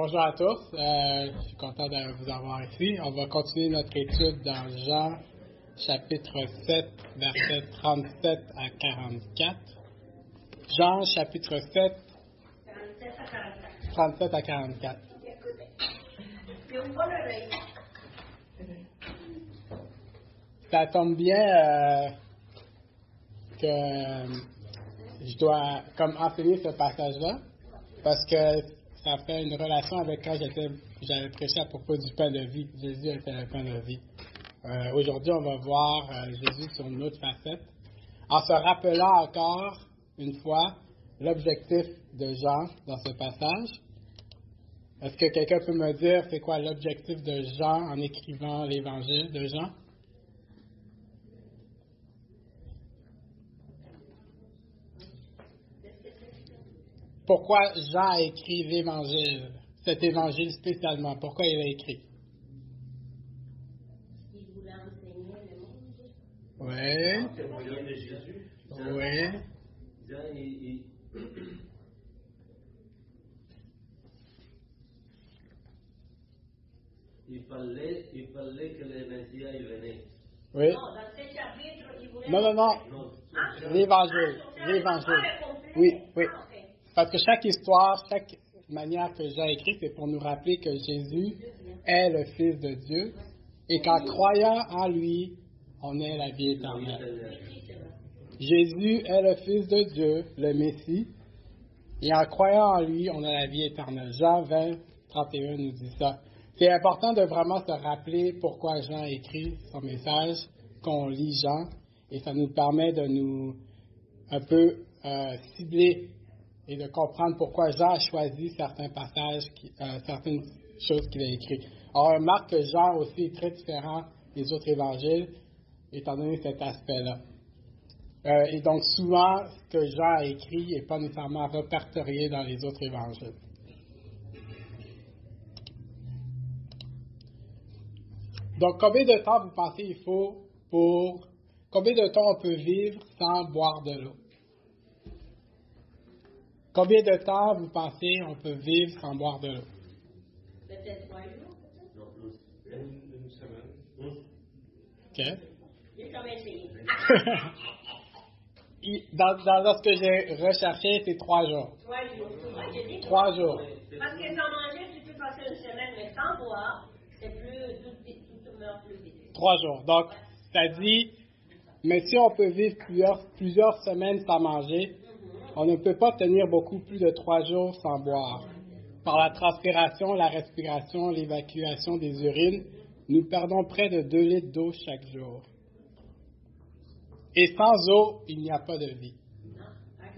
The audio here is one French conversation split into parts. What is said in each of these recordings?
Bonjour à tous, je suis content de vous avoir ici. On va continuer notre étude dans Jean, chapitre 7, versets 37 à 44. Jean, chapitre 7, 37 à 44. Ça tombe bien que je dois comme enseigner ce passage-là, parce que ça fait une relation avec quand j'avais prêché à propos du pain de vie. Jésus était le pain de vie. Aujourd'hui, on va voir Jésus sur une autre facette, en se rappelant encore une fois l'objectif de Jean dans ce passage. Est-ce que quelqu'un peut me dire c'est quoi l'objectif de Jean en écrivant l'évangile de Jean? Pourquoi Jean a écrit l'évangile, cet évangile spécialement? Pourquoi il l'a écrit? Il voulait enseigner le monde. Oui. Témoignage de Jésus. Oui. Il fallait que le Messie venait. Oui. Non, dans ce chapitre, il voulait... Non. L'évangile. Oui. Ok. Parce que chaque histoire, chaque manière que Jean écrit, c'est pour nous rappeler que Jésus est le Fils de Dieu et qu'en croyant en lui, on est la vie éternelle. Jésus est le Fils de Dieu, le Messie, et en croyant en lui, on a la vie éternelle. Jean 20, 31 nous dit ça. C'est important de vraiment se rappeler pourquoi Jean écrit son message, qu'on lit Jean, et ça nous permet de nous un peu cibler et de comprendre pourquoi Jean a choisi certains passages, certaines choses qu'il a écrites. On remarque que Jean aussi est très différent des autres évangiles, étant donné cet aspect-là. Et donc souvent, ce que Jean a écrit n'est pas nécessairement répertorié dans les autres évangiles. Donc, combien de temps vous pensez il faut pour... Combien de temps on peut vivre sans boire de l'eau? Combien de temps vous pensez on peut vivre sans boire de l'eau? Peut-être 3 jours. Non plus. Une semaine. OK. J'ai jamais essayé. Dans ce que j'ai recherché, c'est 3 jours. 3 jours. Moi, j'ai dit 3 jours. Parce que sans manger, tu peux passer une semaine, mais sans boire, c'est plus... Tout meurt plus vite. 3 jours. Donc, ça dit, mais si on peut vivre plusieurs semaines sans manger, on ne peut pas tenir beaucoup plus de 3 jours sans boire. Par la transpiration, la respiration, l'évacuation des urines, nous perdons près de 2 litres d'eau chaque jour. Et sans eau, il n'y a pas de vie.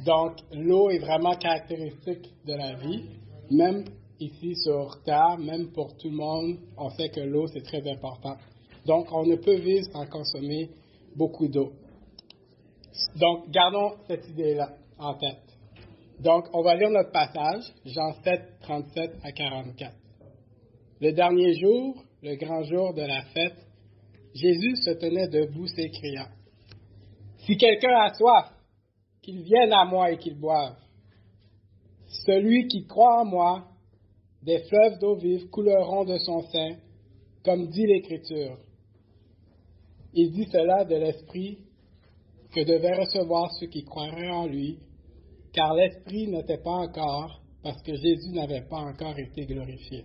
Donc, l'eau est vraiment caractéristique de la vie, même ici sur Terre, même pour tout le monde, on sait que l'eau, c'est très important. Donc, on ne peut vivre sans consommer beaucoup d'eau. Donc, gardons cette idée-là en tête. Donc, on va lire notre passage, Jean 7, 37 à 44. Le dernier jour, le grand jour de la fête, Jésus se tenait debout s'écriant, « Si quelqu'un a soif, qu'il vienne à moi et qu'il boive. Celui qui croit en moi, des fleuves d'eau vive couleront de son sein, comme dit l'Écriture. » Il dit cela de l'Esprit que devaient recevoir ceux qui croiraient en lui, car l'Esprit n'était pas encore, parce que Jésus n'avait pas encore été glorifié.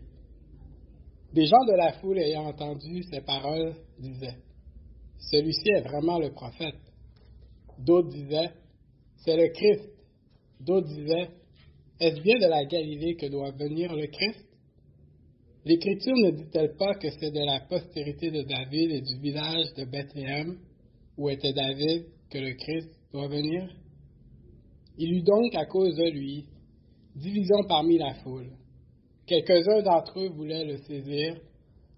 Des gens de la foule ayant entendu ces paroles disaient, « Celui-ci est vraiment le prophète. » D'autres disaient, « C'est le Christ. » D'autres disaient, « Est-ce bien de la Galilée que doit venir le Christ? L'Écriture ne dit-elle pas que c'est de la postérité de David et du village de Bethléem, où était David, que le Christ doit venir? » Il eut donc à cause de lui division parmi la foule. Quelques-uns d'entre eux voulaient le saisir,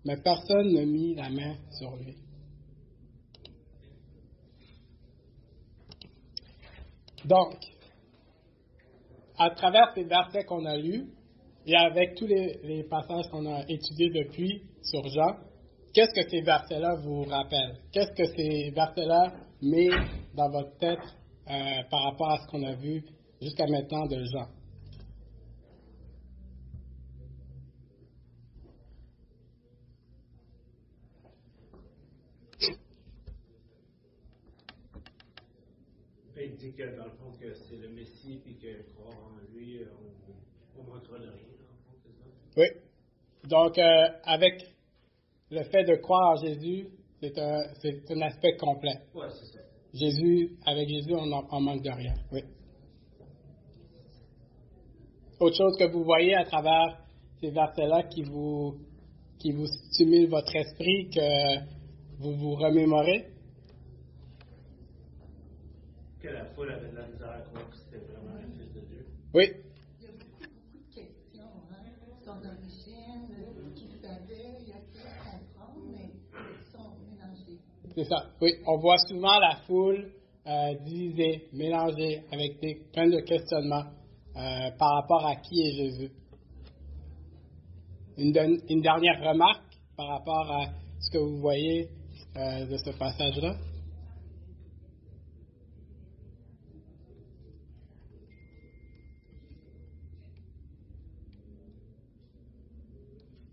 mais personne ne mit la main sur lui. Donc, à travers ces versets qu'on a lus, et avec tous les passages qu'on a étudiés depuis sur Jean, qu'est-ce que ces versets-là vous rappellent? Qu'est-ce que ces versets-là mettent dans votre tête par rapport à ce qu'on a vu jusqu'à maintenant de Jean? dit que dans le fond, que c'est le Messie, puis que croire en lui, on ne manquera de rien, dans le fond, c'est ça? Oui. Donc, avec le fait de croire en Jésus, c'est un aspect complet. Oui, c'est ça. Avec Jésus, on n'en manque de rien. Oui. Autre chose que vous voyez à travers ces versets-là qui vous stimule votre esprit, que vous vous remémorez? Que la foule avait de la misère à croire que c'était vraiment le Fils de Dieu. Oui. Il y a beaucoup de questions, son origine, qui savait, il y a qu'à comprendre, mais ils sont mélangés. C'est ça. Oui, on voit souvent la foule divisée, mélangée, avec plein de questionnements par rapport à qui est Jésus. Une dernière remarque par rapport à ce que vous voyez de ce passage-là.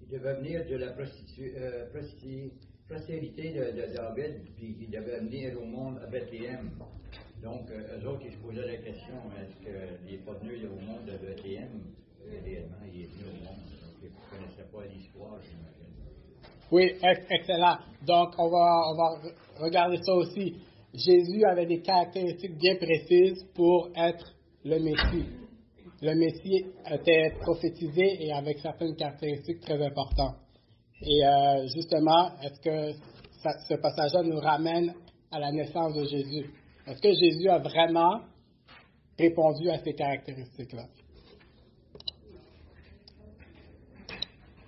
Il devait venir de la postérité de David, puis il devait venir au monde à Bethléem. Donc, eux autres, ils se posaient la question, est-ce qu'il n'est pas venu au monde de Bethléem? Réellement, il est venu au monde. Donc, ils ne connaissaient pas l'histoire, j'imagine. Oui, excellent. Donc, on va regarder ça aussi. Jésus avait des caractéristiques bien précises pour être le Messie. Le Messie était prophétisé et avec certaines caractéristiques très importantes. Et justement, est-ce que ce passage-là nous ramène à la naissance de Jésus? Est-ce que Jésus a vraiment répondu à ces caractéristiques-là?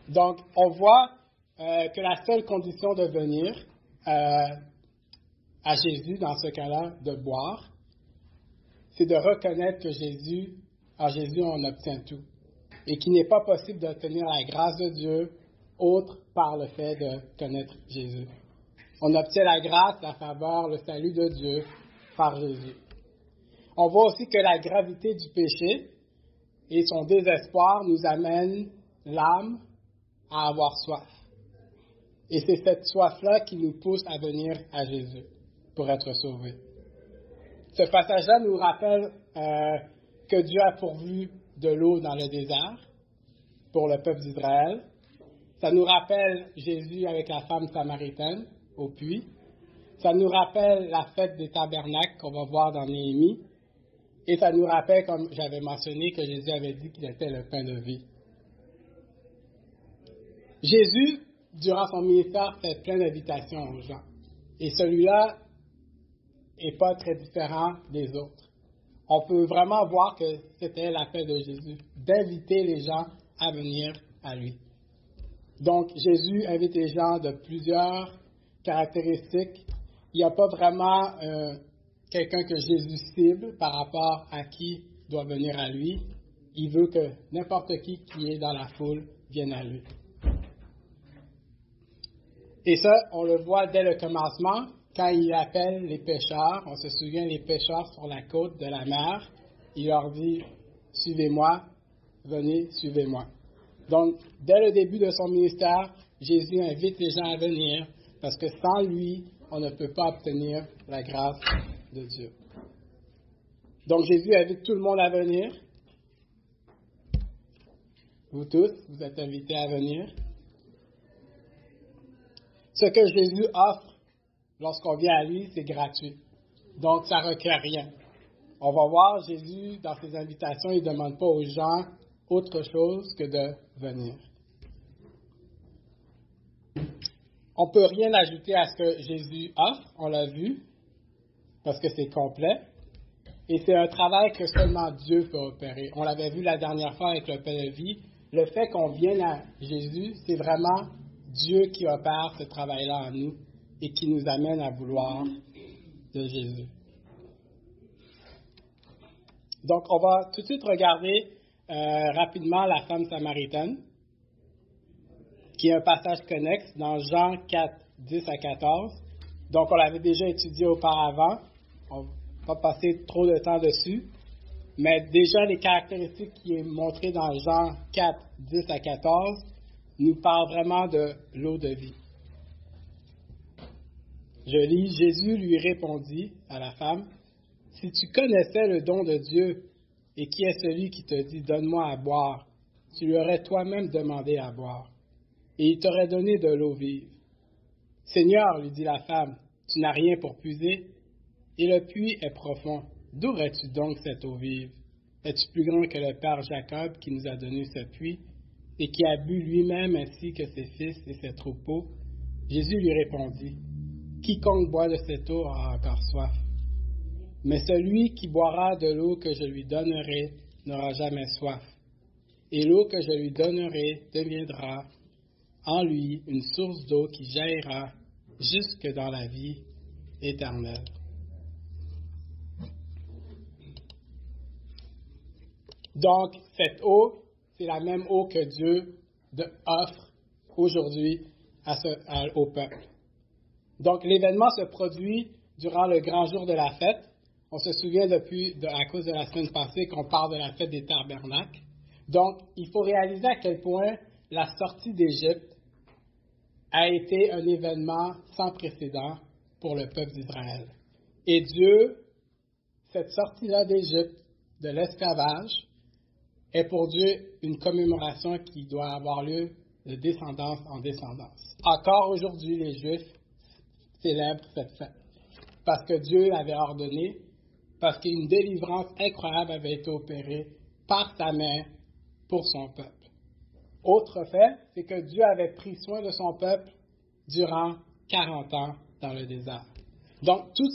Donc, on voit que la seule condition de venir à Jésus, dans ce cas-là, de boire, c'est de reconnaître que en Jésus, on obtient tout. Et qu'il n'est pas possible d'obtenir la grâce de Dieu autre par le fait de connaître Jésus. On obtient la grâce, la faveur, le salut de Dieu par Jésus. On voit aussi que la gravité du péché et son désespoir nous amènent l'âme à avoir soif. Et c'est cette soif-là qui nous pousse à venir à Jésus pour être sauvés. Ce passage-là nous rappelle que Dieu a pourvu de l'eau dans le désert pour le peuple d'Israël. Ça nous rappelle Jésus avec la femme samaritaine au puits. Ça nous rappelle la fête des tabernacles qu'on va voir dans Néhémie. Et ça nous rappelle, comme j'avais mentionné, que Jésus avait dit qu'il était le pain de vie. Jésus, durant son ministère, fait plein d'invitations aux gens. Et celui-là n'est pas très différent des autres. On peut vraiment voir que c'était l'appel de Jésus, d'inviter les gens à venir à lui. Donc, Jésus invite les gens de plusieurs caractéristiques. Il n'y a pas vraiment quelqu'un que Jésus cible par rapport à qui doit venir à lui. Il veut que n'importe qui est dans la foule vienne à lui. Et ça, on le voit dès le commencement, quand il appelle les pêcheurs. On se souvient, les pêcheurs sur la côte de la mer. Il leur dit, « Suivez-moi, venez, suivez-moi. » Donc, dès le début de son ministère, Jésus invite les gens à venir, parce que sans lui, on ne peut pas obtenir la grâce de Dieu. Donc, Jésus invite tout le monde à venir. Vous tous, vous êtes invités à venir. Ce que Jésus offre lorsqu'on vient à lui, c'est gratuit. Donc, ça ne requiert rien. On va voir, Jésus, dans ses invitations, il ne demande pas aux gens autre chose que de venir. On ne peut rien ajouter à ce que Jésus offre, on l'a vu, parce que c'est complet. Et c'est un travail que seulement Dieu peut opérer. On l'avait vu la dernière fois avec le pain de vie. Le fait qu'on vienne à Jésus, c'est vraiment Dieu qui opère ce travail-là en nous et qui nous amène à vouloir de Jésus. Donc, on va tout de suite regarder rapidement la femme samaritaine, qui est un passage connexe dans Jean 4, 10 à 14. Donc, on l'avait déjà étudié auparavant. On ne va pas passer trop de temps dessus. Mais déjà, les caractéristiques qui est montrées dans Jean 4, 10 à 14 nous parlent vraiment de l'eau de vie. Je lis, Jésus lui répondit à la femme, « Si tu connaissais le don de Dieu et qui est celui qui te dit « Donne-moi à boire », tu lui aurais toi-même demandé à boire, et il t'aurait donné de l'eau vive. « Seigneur, lui dit la femme, tu n'as rien pour puiser, et le puits est profond. D'où aurais-tu donc cette eau vive? Es-tu plus grand que le père Jacob qui nous a donné ce puits, et qui a bu lui-même ainsi que ses fils et ses troupeaux? » Jésus lui répondit, « Quiconque boit de cette eau aura encore soif. Mais celui qui boira de l'eau que je lui donnerai n'aura jamais soif. Et l'eau que je lui donnerai deviendra en lui une source d'eau qui jaillira jusque dans la vie éternelle. » Donc, cette eau, c'est la même eau que Dieu offre aujourd'hui au peuple. Donc, l'événement se produit durant le grand jour de la fête. On se souvient à cause de la semaine passée qu'on parle de la fête des tabernacles. Donc, il faut réaliser à quel point la sortie d'Égypte a été un événement sans précédent pour le peuple d'Israël. Et Dieu, cette sortie-là d'Égypte, de l'esclavage, est pour Dieu une commémoration qui doit avoir lieu de descendance en descendance. Encore aujourd'hui, les Juifs célèbrent cette fête parce que Dieu l'avait ordonné, parce qu'une délivrance incroyable avait été opérée par sa main pour son peuple. Autre fait, c'est que Dieu avait pris soin de son peuple durant 40 ans dans le désert. Donc, tout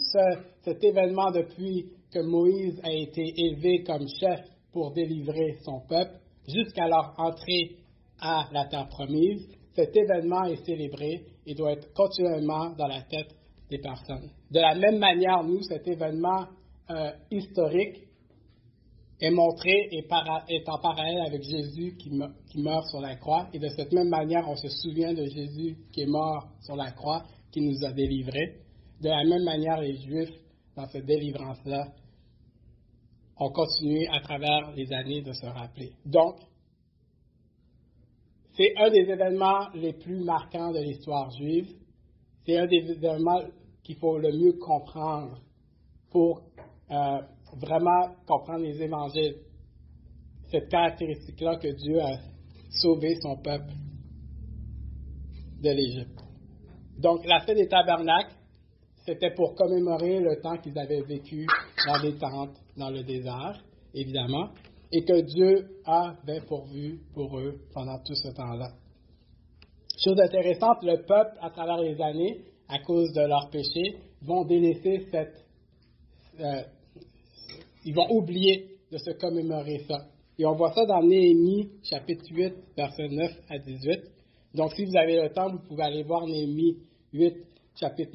cet événement depuis que Moïse a été élevé comme chef pour délivrer son peuple, jusqu'à leur entrée à la terre promise, cet événement est célébré et doit être continuellement dans la tête des personnes. De la même manière, nous, cet événement historique est montré et est en parallèle avec Jésus qui meurt sur la croix. Et de cette même manière, on se souvient de Jésus qui est mort sur la croix, qui nous a délivrés. De la même manière, les Juifs, dans cette délivrance-là, ont continué à travers les années de se rappeler. Donc, c'est un des événements les plus marquants de l'histoire juive. C'est un des événements qu'il faut le mieux comprendre pour vraiment comprendre les évangiles. Cette caractéristique-là que Dieu a sauvé son peuple de l'Égypte. Donc, la fête des tabernacles, c'était pour commémorer le temps qu'ils avaient vécu dans des tentes, dans le désert, évidemment, et que Dieu avait pourvu pour eux pendant tout ce temps-là. Chose intéressante, le peuple, à travers les années, à cause de leurs péchés, vont délaisser ils vont oublier de se commémorer ça. Et on voit ça dans Néhémie, chapitre 8, versets 9 à 18. Donc, si vous avez le temps, vous pouvez aller voir Néhémie 8, chapitre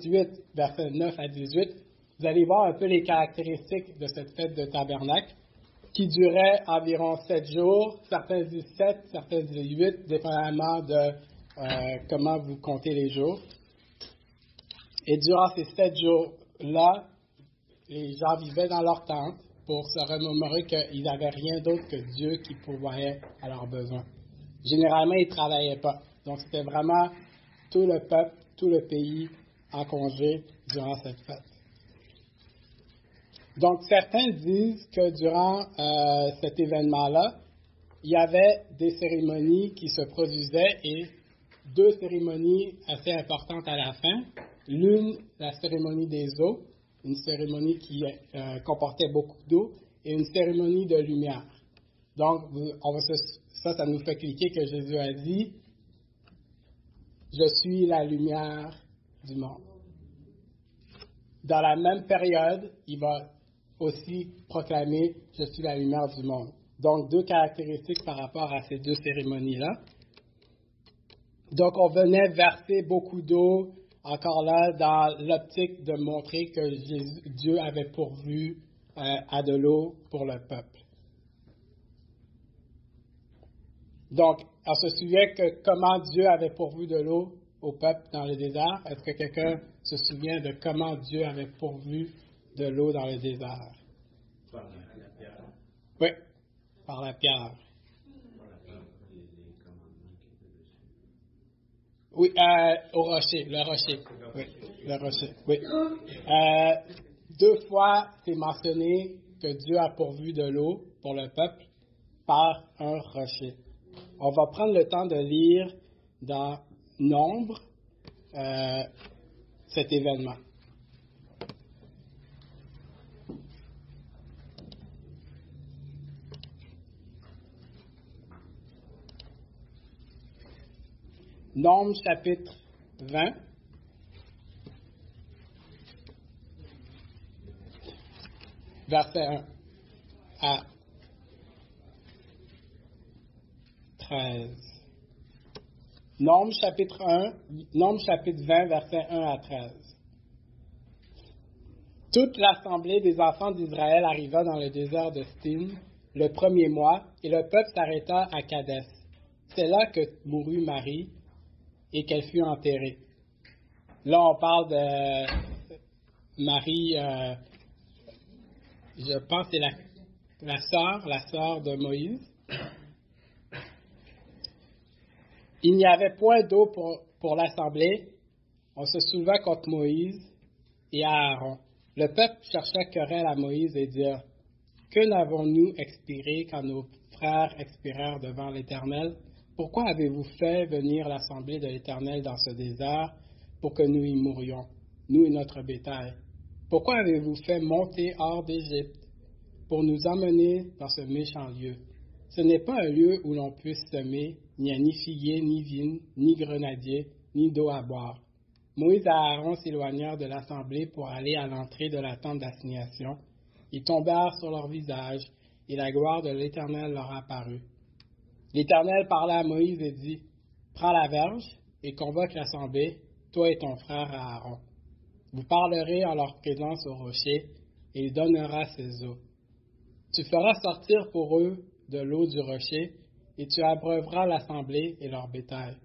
8, versets 9 à 18. Vous allez voir un peu les caractéristiques de cette fête de tabernacle, qui durait environ 7 jours. Certains disent 7, certains disent 8, dépendamment de comment vous comptez les jours. Et durant ces 7 jours-là, les gens vivaient dans leur tente pour se remémorer qu'ils n'avaient rien d'autre que Dieu qui pourvoyait à leurs besoins. Généralement, ils ne travaillaient pas. Donc, c'était vraiment tout le peuple, tout le pays en congé durant cette fête. Donc, certains disent que durant cet événement-là, il y avait des cérémonies qui se produisaient et 2 cérémonies assez importantes à la fin. L'une, la cérémonie des eaux, une cérémonie qui comportait beaucoup d'eau, et une cérémonie de lumière. Donc, ça nous fait cliquer que Jésus a dit « Je suis la lumière du monde ». Dans la même période, il va aussi proclamer « Je suis la lumière du monde ». Donc, 2 caractéristiques par rapport à ces 2 cérémonies-là. Donc, on venait verser beaucoup d'eau, encore là, dans l'optique de montrer que Dieu avait pourvu à de l'eau pour le peuple. Donc, on se souvient que comment Dieu avait pourvu de l'eau au peuple dans le désert. Est-ce que quelqu'un se souvient de comment Dieu avait pourvu de l'eau dans le désert? Par la pierre. Oui, par la pierre. Les commandements qui étaient dessus. Oui, au rocher, le rocher. Oui, le rocher, oui. 2 fois, c'est mentionné que Dieu a pourvu de l'eau pour le peuple par un rocher. On va prendre le temps de lire dans Nombre cet événement. Nombre chapitre 20. Verset 1 à 13. Nombre chapitre 20, verset 1 à 13. Toute l'assemblée des enfants d'Israël arriva dans le désert de Sin le 1er mois, et le peuple s'arrêta à Kadès. C'est là que mourut Marie et qu'elle fut enterrée. Là, on parle de Marie, je pense que c'est la sœur de Moïse. Il n'y avait point d'eau pour l'assemblée. On se souleva contre Moïse et Aaron. Le peuple chercha querelle à Moïse et dit: Que n'avons-nous expiré quand nos frères expirèrent devant l'Éternel? Pourquoi avez-vous fait venir l'assemblée de l'Éternel dans ce désert pour que nous y mourions, nous et notre bétail? Pourquoi avez-vous fait monter hors d'Égypte pour nous emmener dans ce méchant lieu? Ce n'est pas un lieu où l'on puisse semer, ni à ni figuier, ni vigne, ni grenadier, ni d'eau à boire. Moïse et Aaron s'éloignèrent de l'assemblée pour aller à l'entrée de la tente d'assignation. Ils tombèrent sur leur visage, et la gloire de l'Éternel leur apparut. L'Éternel parla à Moïse et dit: Prends la verge et convoque l'assemblée, toi et ton frère Aaron. Vous parlerez en leur présence au rocher, et il donnera ses eaux. Tu feras sortir pour eux de l'eau du rocher, et tu abreuveras l'assemblée et leur bétail.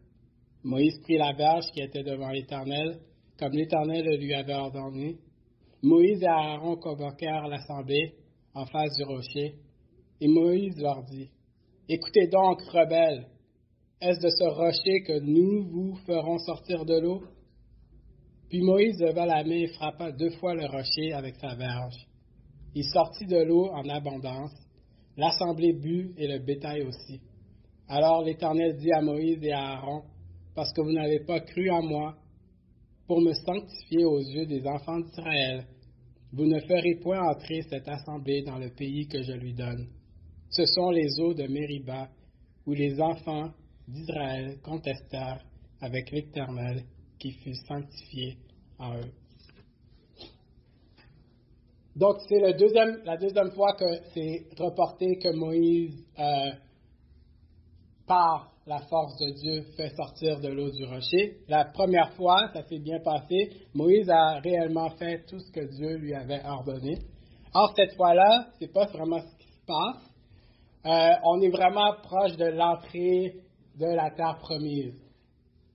Moïse prit la verge qui était devant l'Éternel, comme l'Éternel le lui avait ordonné. Moïse et Aaron convoquèrent l'assemblée en face du rocher, et Moïse leur dit: Écoutez donc, rebelles, est-ce de ce rocher que nous vous ferons sortir de l'eau? Puis Moïse leva la main et frappa 2 fois le rocher avec sa verge. Il sortit de l'eau en abondance, l'assemblée but et le bétail aussi. Alors l'Éternel dit à Moïse et à Aaron: Parce que vous n'avez pas cru en moi, pour me sanctifier aux yeux des enfants d'Israël, vous ne ferez point entrer cette assemblée dans le pays que je lui donne. Ce sont les eaux de Mériba, où les enfants d'Israël contestèrent avec l'Éternel qui fut sanctifié en eux. Donc, c'est la deuxième fois que c'est reporté que Moïse, par la force de Dieu, fait sortir de l'eau du rocher. La première fois, ça s'est bien passé. Moïse a réellement fait tout ce que Dieu lui avait ordonné. Or, cette fois-là, c'est pas vraiment ce qui se passe. On est vraiment proche de l'entrée de la terre promise.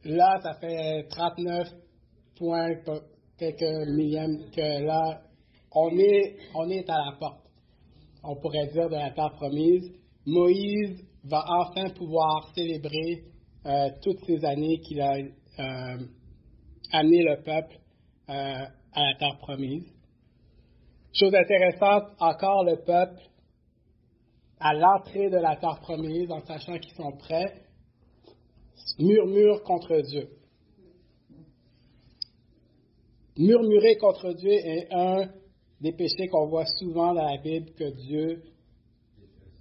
Là, ça fait 39 points, quelques millièmes que là, on est à la porte, on pourrait dire, de la terre promise. Moïse va enfin pouvoir célébrer toutes ces années qu'il a amené le peuple à la terre promise. Chose intéressante, encore le peuple, à l'entrée de la terre promise, en sachant qu'ils sont prêts, murmure contre Dieu. Murmurer contre Dieu est un des péchés qu'on voit souvent dans la Bible que Dieu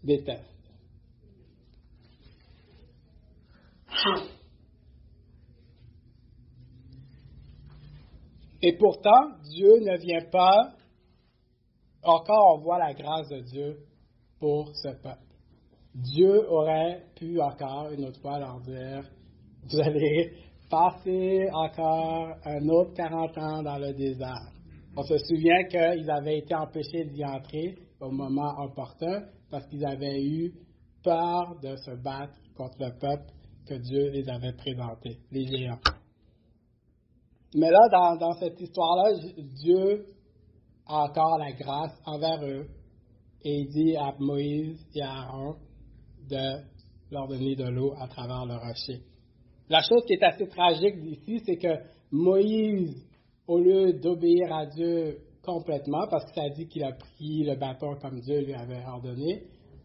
déteste. Et pourtant, Dieu ne vient pas, encore on voit la grâce de Dieu pour ce peuple. Dieu aurait pu encore une autre fois leur dire: vous allez passer encore un autre 40 ans dans le désert. On se souvient qu'ils avaient été empêchés d'y entrer au moment opportun parce qu'ils avaient eu peur de se battre contre le peuple que Dieu les avait présenté, les géants. Mais là, dans cette histoire-là, Dieu a encore la grâce envers eux et il dit à Moïse et à Aaron de leur donner de l'eau à travers le rocher. La chose qui est assez tragique ici, c'est que Moïse, au lieu d'obéir à Dieu complètement parce que ça dit qu'il a pris le bâton comme Dieu lui avait ordonné.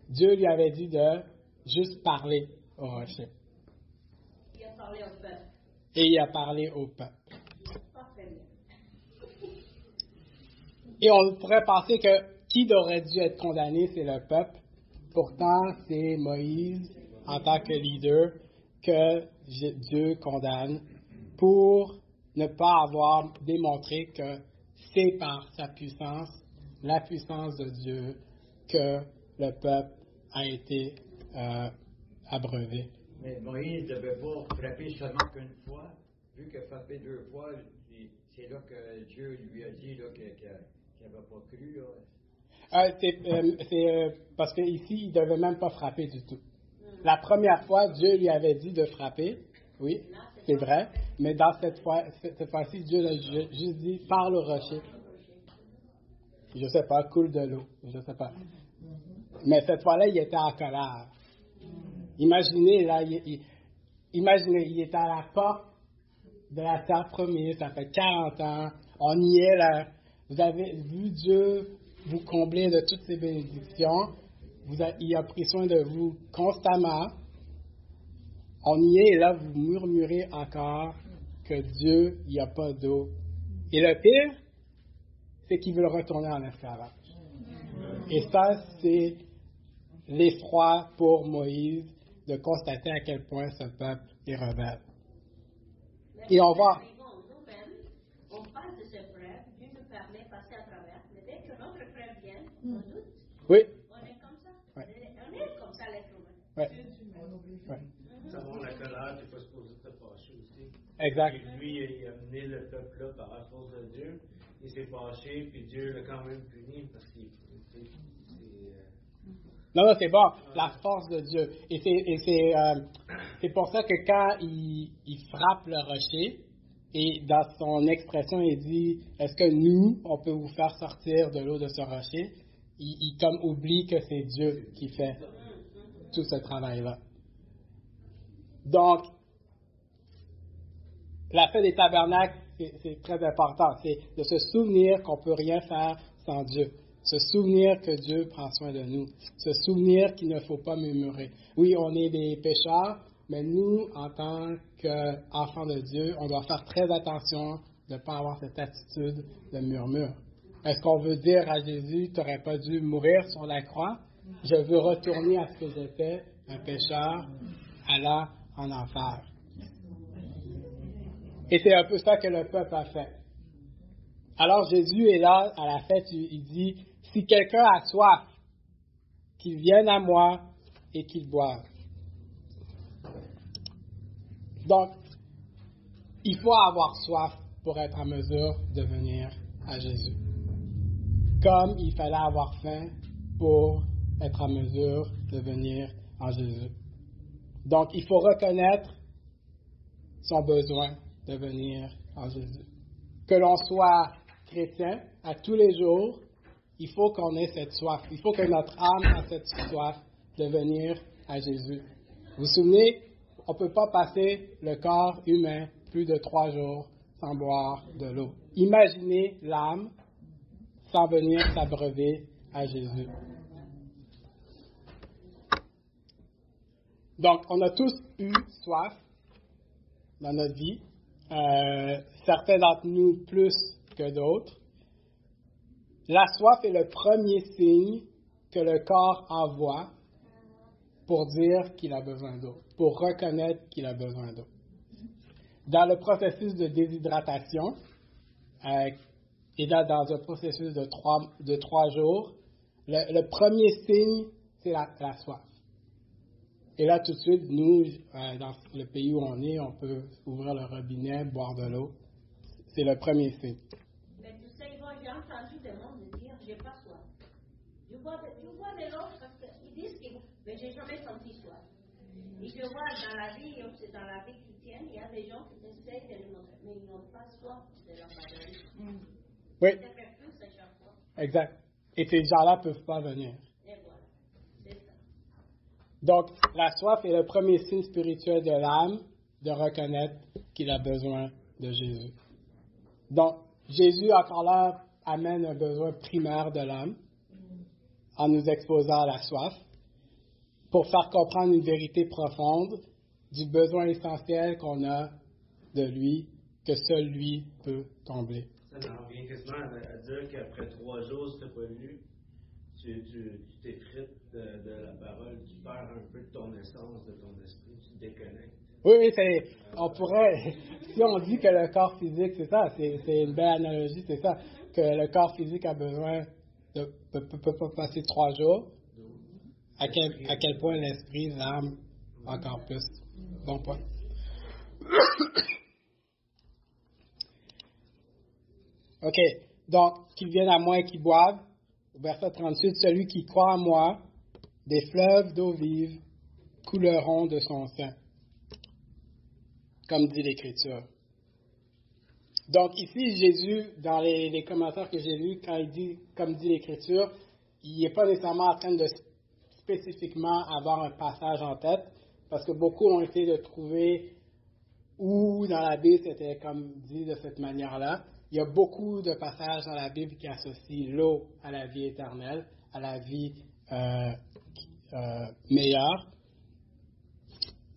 Dieu lui avait dit de juste parler au rocher. Il a parlé au peuple. Et il a parlé au peuple. Pas très bien. Et on pourrait penser que qui aurait dû être condamné, c'est le peuple. Pourtant, c'est Moïse, en tant que leader, que Dieu condamne pour ne pas avoir démontré que c'est par sa puissance, la puissance de Dieu, que le peuple a été abreuvé. Mais Moïse ne devait pas frapper seulement qu'une fois, vu qu'il a frappé 2 fois, c'est là que Dieu lui a dit là, qu'il n'avait pas cru. Là. C'est parce qu'ici, il ne devait même pas frapper du tout. La première fois, Dieu lui avait dit de frapper, oui, c'est vrai, mais dans cette fois-ci, Dieu a juste dit, parle au rocher. Je ne sais pas, coule de l'eau, je ne sais pas. Mais cette fois-là, il était en colère. Imaginez, là, il était à la porte de la terre promise, ça fait 40 ans, on y est là. Vous avez vu Dieu vous combler de toutes ces bénédictions. Il a pris soin de vous constamment. On y est et là, vous murmurez encore que Dieu, il n'y a pas d'eau. Et le pire, c'est qu'il veut le retourner en esclavage. Et ça, c'est l'effroi pour Moïse de constater à quel point ce peuple est rebelle. Et on voit. Nous-mêmes, on passe de ces preuves, Dieu nous permet de passer à travers, mais dès que notre frère vient, on doute. Oui. On est comme ça. Ouais. On est comme ça, l'être humain. Ouais. Ouais. Savoir la colère, tu n'es pas supposé te fâcher aussi. Exact. Et lui, il a amené le peuple là par la force de Dieu. Il s'est fâché, puis Dieu l'a quand même puni parce qu'il. Non, c'est bon, la force de Dieu. Et c'est pour ça que quand il frappe le rocher, et dans son expression, il dit, est-ce que nous, on peut vous faire sortir de l'eau de ce rocher? Il comme oublie que c'est Dieu qui fait tout ce travail-là. Donc, la fête des tabernacles, c'est très important. C'est de se souvenir qu'on ne peut rien faire sans Dieu. Se souvenir que Dieu prend soin de nous. Se souvenir qu'il ne faut pas murmurer. Oui, on est des pécheurs, mais nous, en tant qu'enfants de Dieu, on doit faire très attention de ne pas avoir cette attitude de murmure. Est-ce qu'on veut dire à Jésus, tu n'aurais pas dû mourir sur la croix? Je veux retourner à ce que j'étais, un pécheur, allant en enfer. Et c'est un peu ça que le peuple a fait. Alors Jésus est là à la fête, il dit, si quelqu'un a soif, qu'il vienne à moi et qu'il boive. Donc, il faut avoir soif pour être en mesure de venir à Jésus. Comme il fallait avoir faim pour être en mesure de venir à Jésus. Donc, il faut reconnaître son besoin de venir à Jésus. Que l'on soit chrétien à tous les jours, il faut qu'on ait cette soif. Il faut que notre âme ait cette soif de venir à Jésus. Vous vous souvenez, on ne peut pas passer le corps humain plus de 3 jours sans boire de l'eau. Imaginez l'âme sans venir s'abreuver à Jésus. Donc, on a tous eu soif dans notre vie. Certains d'entre nous plus que d'autres. La soif est le premier signe que le corps envoie pour dire qu'il a besoin d'eau, pour reconnaître qu'il a besoin d'eau. Dans le processus de déshydratation, et dans un processus de 3 jours, le premier signe, c'est la soif. Et là, tout de suite, nous, dans le pays où on est, on peut ouvrir le robinet, boire de l'eau. C'est le premier signe. Mais tu sais, moi, j'ai entendu des gens me dire, j'ai pas soif. Je bois de l'eau parce qu'ils disent que, mais j'ai jamais senti soif. Et je vois dans la vie chrétienne, il y a des gens qui essayent de le montrer, mais ils n'ont pas soif de leur bagage. Oui. Ça fait plus à chaque fois. Exact. Et ces gens-là ne peuvent pas venir. Et voilà. C'est ça. Donc, la soif est le premier signe spirituel de l'âme de reconnaître qu'il a besoin de Jésus. Donc, Jésus, encore là, amène un besoin primaire de l'homme en nous exposant à la soif pour faire comprendre une vérité profonde du besoin essentiel qu'on a de lui, que seul lui peut combler. Ça en revient quasiment à dire qu'après 3 jours, si tu n'as pas lu, tu t'effrites de la parole, tu perds un peu de ton essence, de ton esprit, tu te déconnectes. Oui, on pourrait, si on dit que le corps physique, c'est ça, c'est une belle analogie, c'est ça, que le corps physique a besoin de peut pas passer 3 jours, à quel point l'esprit, l'âme, encore plus. Bon point. OK, donc, qu'ils viennent à moi et qu'ils boivent, verset 38, celui qui croit en moi, des fleuves d'eau vive couleront de son sein, comme dit l'Écriture. Donc ici, Jésus, dans les commentaires que j'ai lus, quand il dit, comme dit l'Écriture, il n'est pas nécessairement en train de spécifiquement avoir un passage en tête, parce que beaucoup ont essayé de trouver où dans la Bible c'était comme dit de cette manière-là. Il y a beaucoup de passages dans la Bible qui associent l'eau à la vie éternelle, à la vie meilleure.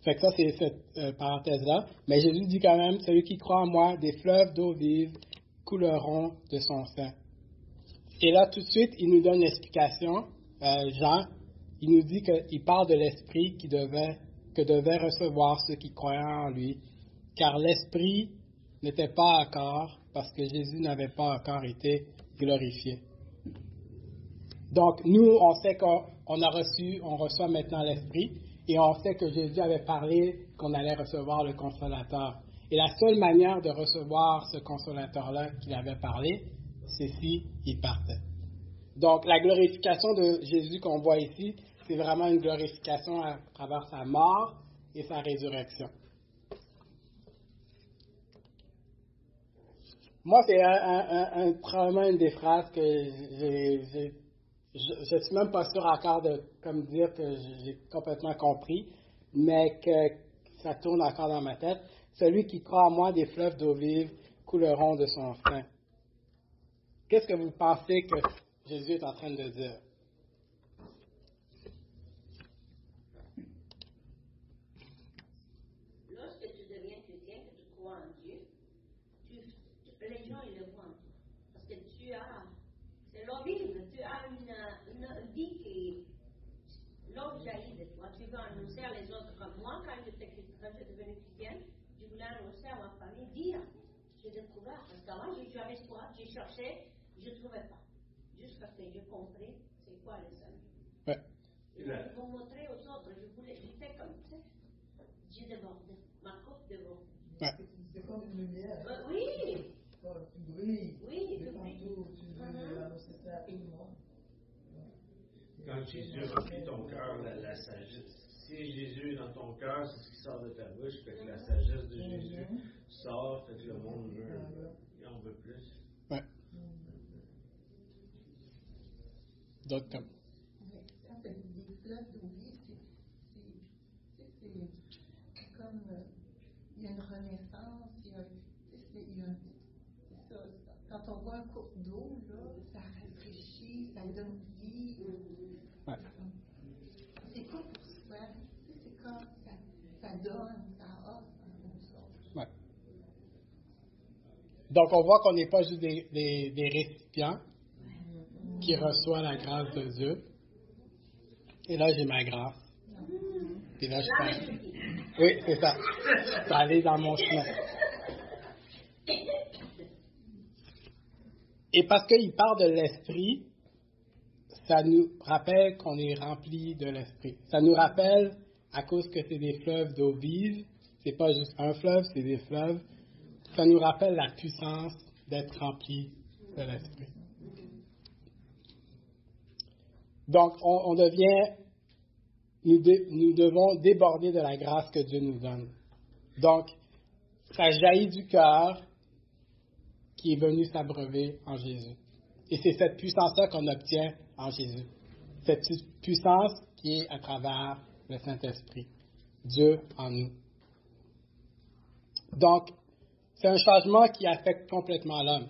Fait que ça, c'est cette parenthèse-là. Mais Jésus dit quand même, celui qui croit en moi, des fleuves d'eau vive couleront de son sein. Et là, tout de suite, il nous donne l'explication. Jean, il nous dit qu'il parle de l'Esprit que devaient recevoir ceux qui croyaient en lui, car l'Esprit n'était pas encore, parce que Jésus n'avait pas encore été glorifié. Donc, nous, on sait qu'on reçoit maintenant l'Esprit, et on sait que Jésus avait parlé qu'on allait recevoir le Consolateur. Et la seule manière de recevoir ce Consolateur-là qu'il avait parlé, c'est s'il partait. Donc, la glorification de Jésus qu'on voit ici, c'est vraiment une glorification à travers sa mort et sa résurrection. Moi, c'est probablement une des phrases que je suis même pas sûr encore de comme dire que j'ai complètement compris, mais que ça tourne encore dans ma tête. Celui qui croit en moi, des fleuves d'eau vive couleront de son sein. Qu'est-ce que vous pensez que Jésus est en train de dire? Lorsque tu deviens chrétien, que tu crois en Dieu, les gens ils le voient en toi. Parce que c'est l'horrible, tu as une vie qui l'eau jaillit de toi. Tu veux annoncer à les autres. Comme moi, quand je suis devenue chrétienne, je voulais annoncer à ma famille, dire, j'ai découvert. Parce qu'avant, j'avais soif, j'ai cherché, je ne trouvais pas. Jusqu'à ce que j'ai compris c'est quoi le salut. Ouais. Ils m'ont montré aux autres, j'étais comme ça. J'ai débordé, ma coupe déborde. Ouais. C'est comme une lumière. Oui. Tu brilles. Oui, de tu partout. brilles. Tu veux annoncer ça à tout le monde. Quand Jésus remplit ton cœur, la sagesse. Si Jésus est dans ton cœur, c'est ce qui sort de ta bouche. Fait que la sagesse de Jésus sort, fait que le monde il en veut plus. Ouais. D'autres comme. Ça, c'est des fleuves d'eau vive. C'est comme. Il y a une renaissance. C'est ça. Quand on voit un cours d'eau, là, ça rafraîchit, ça donne vie. Ouais. C'est pas pour soi. C'est comme ça donne, ça offre aux autres. Ouais. Donc, on voit qu'on n'est pas juste des récipients qui reçoivent la grâce de Dieu. Et là, j'ai ma grâce. Et là, je passe. Oui, c'est ça. Ça allait dans mon chemin. Et parce qu'il parle de l'esprit, ça nous rappelle qu'on est rempli de l'esprit. Ça nous rappelle, à cause que c'est des fleuves d'eau vive, c'est pas juste un fleuve, c'est des fleuves, ça nous rappelle la puissance d'être rempli de l'esprit. Donc, nous devons déborder de la grâce que Dieu nous donne. Donc, ça jaillit du cœur qui est venu s'abreuver en Jésus. Et c'est cette puissance-là qu'on obtient en Jésus. Cette puissance qui est à travers le Saint-Esprit. Dieu en nous. Donc, c'est un changement qui affecte complètement l'homme.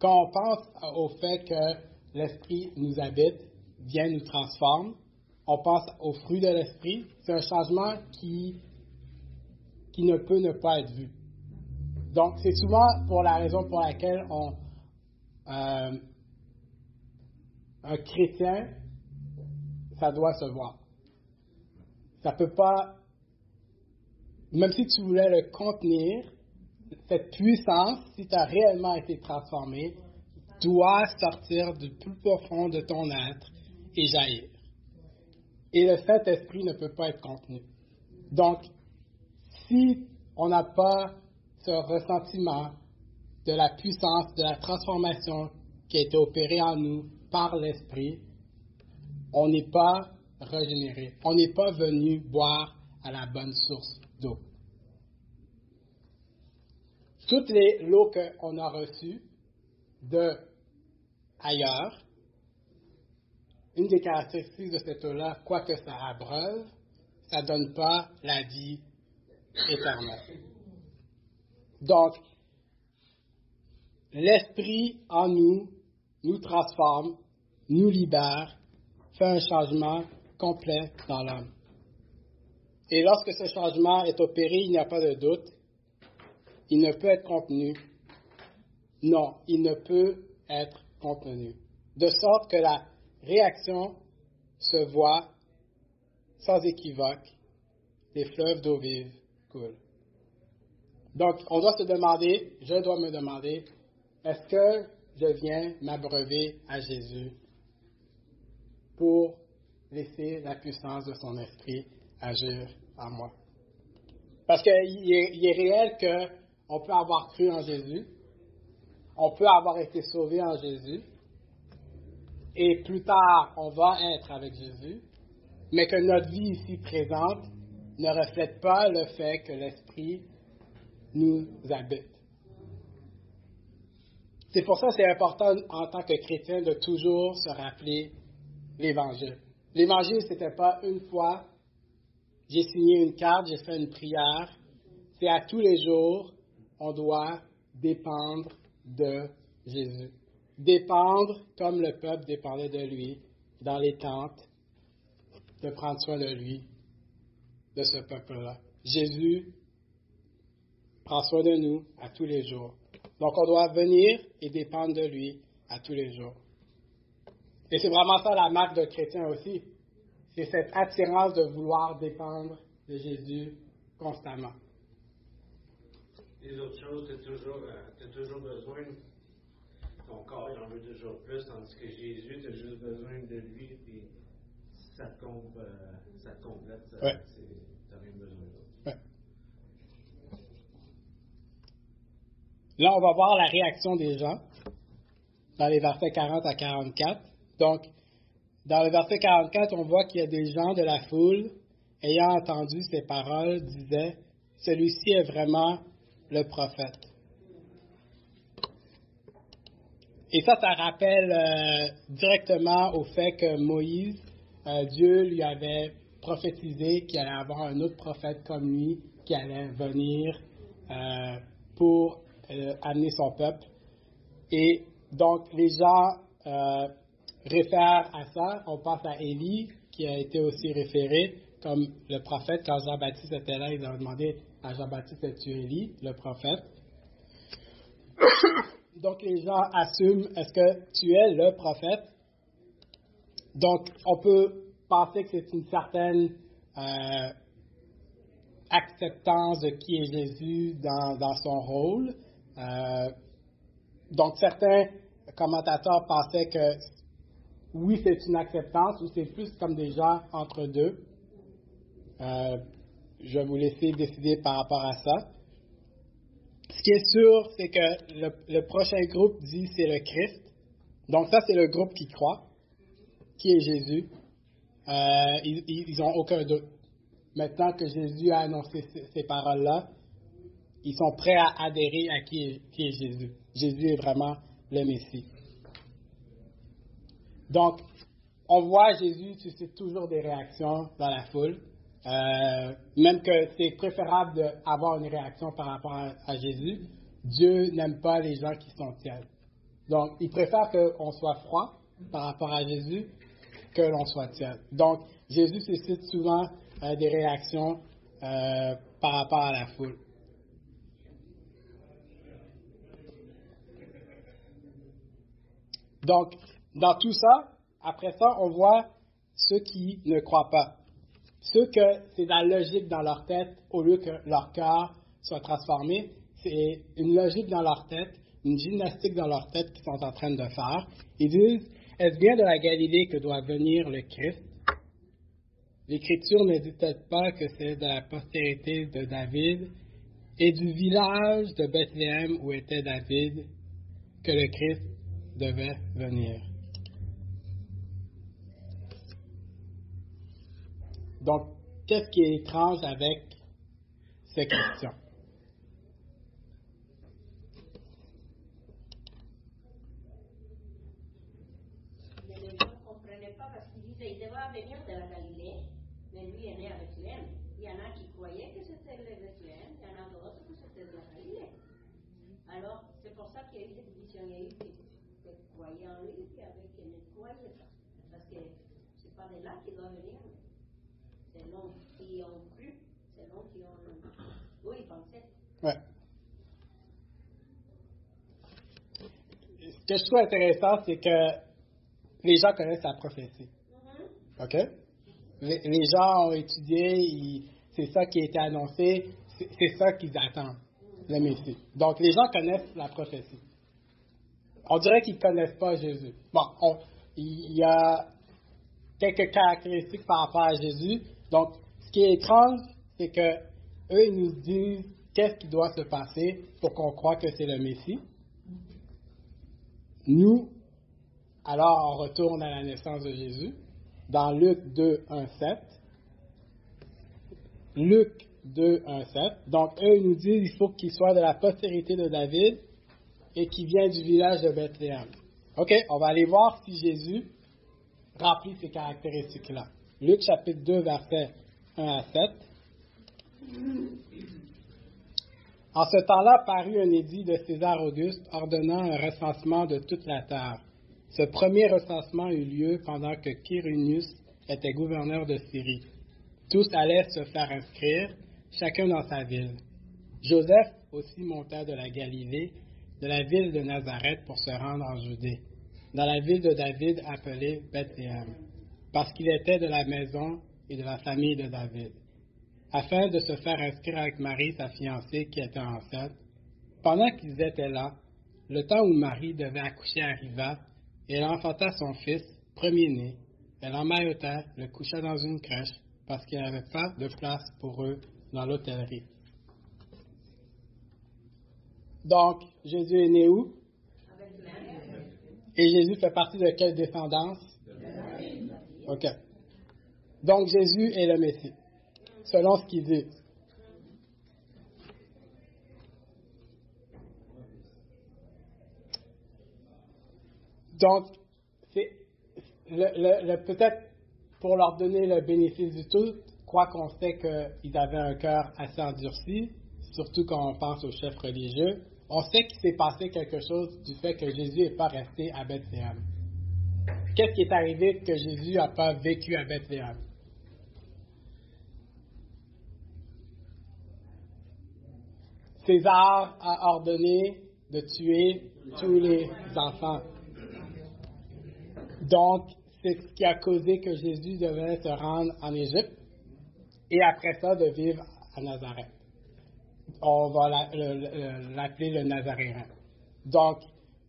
Quand on pense au fait que l'Esprit nous habite, vient nous transforme, on pense aux fruits de l'Esprit, c'est un changement qui ne peut ne pas être vu. Donc, c'est souvent pour la raison pour laquelle un chrétien, ça doit se voir. Ça peut pas, même si tu voulais le contenir, cette puissance, si tu as réellement été transformé, doit sortir du plus profond de ton être et jaillir. Et le Saint-Esprit ne peut pas être contenu. Donc, si on n'a pas ce ressentiment de la puissance, de la transformation qui a été opérée en nous par l'Esprit, on n'est pas régénéré. On n'est pas venu boire à la bonne source d'eau. Toutes les lots qu'on a reçues de ailleurs, une des caractéristiques de cette eau-là, quoique ça abreuve, ça ne donne pas la vie éternelle. Donc, l'Esprit en nous nous transforme, nous libère, fait un changement complet dans l'homme. Et lorsque ce changement est opéré, il n'y a pas de doute, il ne peut être contenu. Non, il ne peut être contenu. De sorte que la réaction se voit sans équivoque, les fleuves d'eau vive coulent. Donc, on doit se demander, je dois me demander, est-ce que je viens m'abreuver à Jésus pour laisser la puissance de son esprit agir en moi? Parce qu'il est réel qu'on peut avoir cru en Jésus, on peut avoir été sauvé en Jésus, et plus tard, on va être avec Jésus, mais que notre vie ici présente ne reflète pas le fait que l'Esprit nous habite. C'est pour ça que c'est important en tant que chrétien de toujours se rappeler l'Évangile. L'Évangile, ce n'était pas une fois, j'ai signé une carte, j'ai fait une prière. C'est à tous les jours, on doit dépendre de Jésus. Dépendre comme le peuple dépendait de lui dans les tentes, de prendre soin de lui, de ce peuple-là. Jésus prend soin de nous à tous les jours. Donc, on doit venir et dépendre de lui à tous les jours. Et c'est vraiment ça la marque d'un chrétien aussi. C'est cette attirance de vouloir dépendre de Jésus constamment. Les autres choses, tu as toujours besoin, ton corps, il en veut toujours plus, tandis que Jésus, tu as juste besoin de lui, puis ça te complète, tu n'as rien besoin d'autre. Ouais. Là, on va voir la réaction des gens dans les versets 40 à 44. Donc, dans le verset 44, on voit qu'il y a des gens de la foule, ayant entendu ces paroles, disaient, « Celui-ci est vraiment le prophète. » Et ça rappelle directement au fait que Moïse, Dieu lui avait prophétisé qu'il allait avoir un autre prophète comme lui qui allait venir pour amener son peuple. Et donc, les gens réfèrent à ça. On pense à Élie, qui a été aussi référé comme le prophète. Quand Jean-Baptiste était là, ils ont demandé à Jean-Baptiste, es-tu Élie, le prophète? Donc, les gens assument, est-ce que tu es le prophète? Donc, on peut penser que c'est une certaine acceptance de qui est Jésus dans son rôle. Donc, certains commentateurs pensaient que oui, c'est une acceptance, ou c'est plus comme des gens entre deux. Je vais vous laisser décider par rapport à ça. Ce qui est sûr, c'est que le prochain groupe dit c'est le Christ. Donc ça, c'est le groupe qui croit, qui est Jésus. Ils n'ont aucun doute. Maintenant que Jésus a annoncé ces paroles-là, ils sont prêts à adhérer à qui est Jésus. Jésus est vraiment le Messie. Donc, on voit Jésus suscite toujours des réactions dans la foule. Même que c'est préférable d'avoir une réaction par rapport à Jésus. Dieu n'aime pas les gens qui sont tièdes. Donc, ils préfèrent qu'on soit froid par rapport à Jésus que l'on soit tiède. Donc, Jésus suscite souvent des réactions par rapport à la foule. Donc, dans tout ça, après ça, on voit ceux qui ne croient pas. Ceux que c'est la logique dans leur tête au lieu que leur cœur soit transformé. C'est une logique dans leur tête, une gymnastique dans leur tête qu'ils sont en train de faire. Ils disent, est-ce bien de la Galilée que doit venir le Christ? L'Écriture ne dit-elle pas que c'est de la postérité de David et du village de Bethléem où était David que le Christ devait venir? Donc, qu'est-ce qui est étrange avec ces questions? Mais les gens ne comprenaient pas parce qu'ils disaient qu'il devait venir de la Galilée, mais lui est né à Bethléem. Il y en a qui croyaient que c'était le Bethléem, il y en a d'autres que c'était de la Galilée. Alors, c'est pour ça qu'il y a eu cette division. Il y a eu des croyants en lui qui ne croyaient pas. Parce que c'est pas de là qu'il doit venir. Selon qui ont cru, selon qui ont... Oui, ils pensaient. Ouais. Ce que je trouve intéressant, c'est que les gens connaissent la prophétie. OK? Les gens ont étudié, c'est ça qui a été annoncé, c'est ça qu'ils attendent, le Messie. Donc, les gens connaissent la prophétie. On dirait qu'ils ne connaissent pas Jésus. Bon, il y a quelques caractéristiques par rapport à Jésus. Donc, ce qui est étrange, c'est que eux, ils nous disent qu'est-ce qui doit se passer pour qu'on croie que c'est le Messie. Nous, alors, on retourne à la naissance de Jésus, dans Luc 2, 1, 7. Luc 2, 1, 7. Donc, eux, ils nous disent qu'il faut qu'il soit de la postérité de David et qu'il vient du village de Bethléem. OK, on va aller voir si Jésus remplit ces caractéristiques-là. Luc chapitre 2, versets 1 à 7. En ce temps-là parut un édit de César Auguste ordonnant un recensement de toute la terre. Ce premier recensement eut lieu pendant que Quirinius était gouverneur de Syrie. Tous allaient se faire inscrire, chacun dans sa ville. Joseph aussi monta de la Galilée, de la ville de Nazareth, pour se rendre en Judée, dans la ville de David appelée Bethléem, parce qu'il était de la maison et de la famille de David, afin de se faire inscrire avec Marie, sa fiancée, qui était enceinte. Pendant qu'ils étaient là, le temps où Marie devait accoucher arriva, et elle enfanta son fils, premier-né. Elle emmaillota, le coucha dans une crèche, parce qu'il n'y avait pas de place pour eux dans l'hôtellerie. Donc, Jésus est né où? Et Jésus fait partie de quelle descendance? OK. Donc, Jésus est le Messie, selon ce qu'il dit. Donc, c'est peut-être pour leur donner le bénéfice du tout, quoi qu'on sait qu'ils avaient un cœur assez endurci, surtout quand on pense aux chefs religieux, on sait qu'il s'est passé quelque chose du fait que Jésus n'est pas resté à Bethléem. Qu'est-ce qui est arrivé que Jésus n'a pas vécu à Bethléem? César a ordonné de tuer tous les enfants. Donc, c'est ce qui a causé que Jésus devait se rendre en Égypte et après ça de vivre à Nazareth. On va l'appeler le Nazaréen. Donc,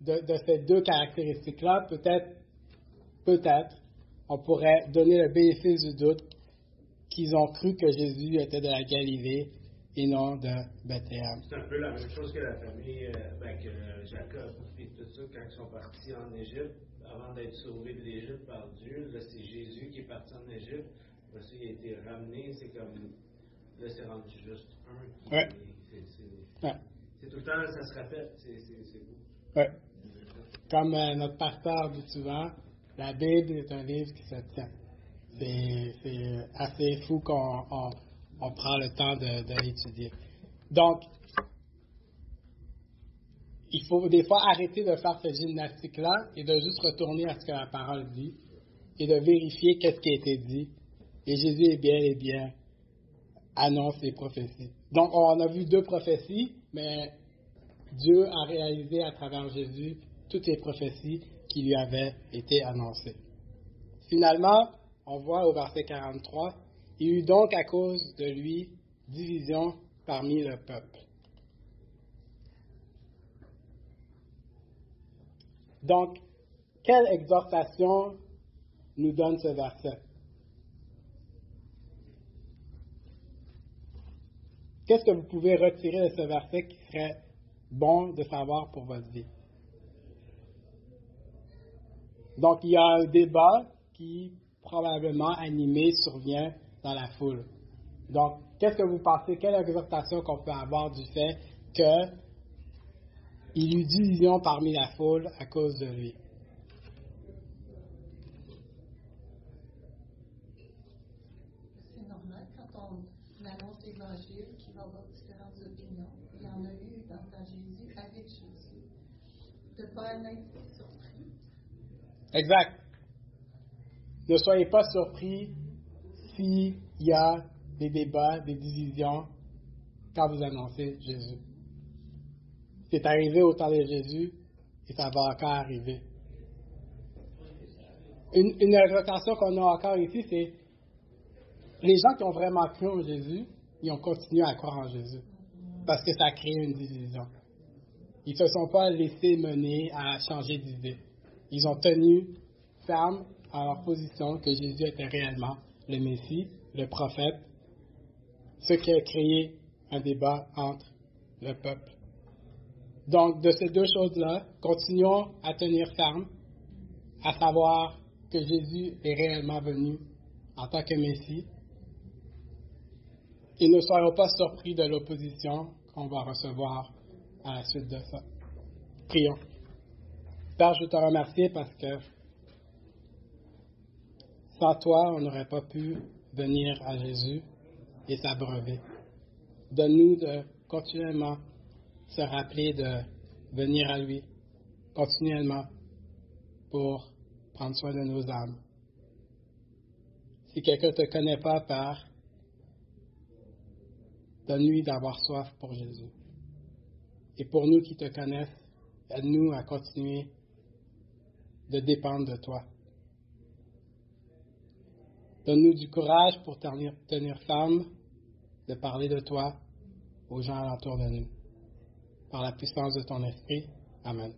de ces deux caractéristiques-là, peut-être, on pourrait donner le bénéfice du doute qu'ils ont cru que Jésus était de la Galilée et non de Bethléem. C'est un peu la même chose que la famille, que Jacob et tout ça, quand ils sont partis en Égypte, avant d'être sauvés de l'Égypte par Dieu, là, c'est Jésus qui est parti en Égypte, après ça, il a été ramené, c'est comme, là, c'est rendu juste un. Ouais. C'est tout le temps, ça se répète, c'est beau. Oui. Comme notre pasteur dit souvent, la Bible est un livre qui se tient. C'est assez fou qu'on prend le temps de l'étudier. Donc, il faut des fois arrêter de faire cette gymnastique-là et de juste retourner à ce que la parole dit et de vérifier qu'est-ce qui a été dit. Et Jésus est bien et bien annonce les prophéties. Donc, on a vu 2 prophéties, mais Dieu a réalisé à travers Jésus toutes les prophéties qui lui avaient été annoncées. Finalement, on voit au verset 43, « Il y eut donc à cause de lui division parmi le peuple. » Donc, quelle exhortation nous donne ce verset? Qu'est-ce que vous pouvez retirer de ce verset qui serait bon de savoir pour votre vie? Donc, il y a un débat qui, probablement animé, survient dans la foule. Donc, qu'est-ce que vous pensez? Quelle exhortation qu'on peut avoir du fait qu'il y eut division parmi la foule à cause de lui? C'est normal quand on annonce l'Évangile qu'il va y avoir différentes opinions. Il y en a eu dans Jésus, avec Jésus. De ne pas en être surpris. Exact. Ne soyez pas surpris s'il y a des débats, des divisions quand vous annoncez Jésus. C'est arrivé au temps de Jésus et ça va encore arriver. Une exhortation qu'on a encore ici, c'est les gens qui ont vraiment cru en Jésus, ils ont continué à croire en Jésus parce que ça a créé une division. Ils ne se sont pas laissés mener à changer d'idée. Ils ont tenu ferme à leur position que Jésus était réellement le Messie, le prophète, ce qui a créé un débat entre le peuple. Donc, de ces 2 choses-là, continuons à tenir ferme, à savoir que Jésus est réellement venu en tant que Messie, et ne soyons pas surpris de l'opposition qu'on va recevoir à la suite de ça. Prions. Père, je te remercie parce que sans toi, on n'aurait pas pu venir à Jésus et s'abreuver. Donne-nous de continuellement se rappeler de venir à lui, continuellement, pour prendre soin de nos âmes. Si quelqu'un ne te connaît pas, Père, donne-lui d'avoir soif pour Jésus. Et pour nous qui te connaissent, aide-nous à continuer de dépendre de toi. Donne-nous du courage pour tenir ferme, de parler de toi aux gens alentour de nous. Par la puissance de ton esprit. Amen.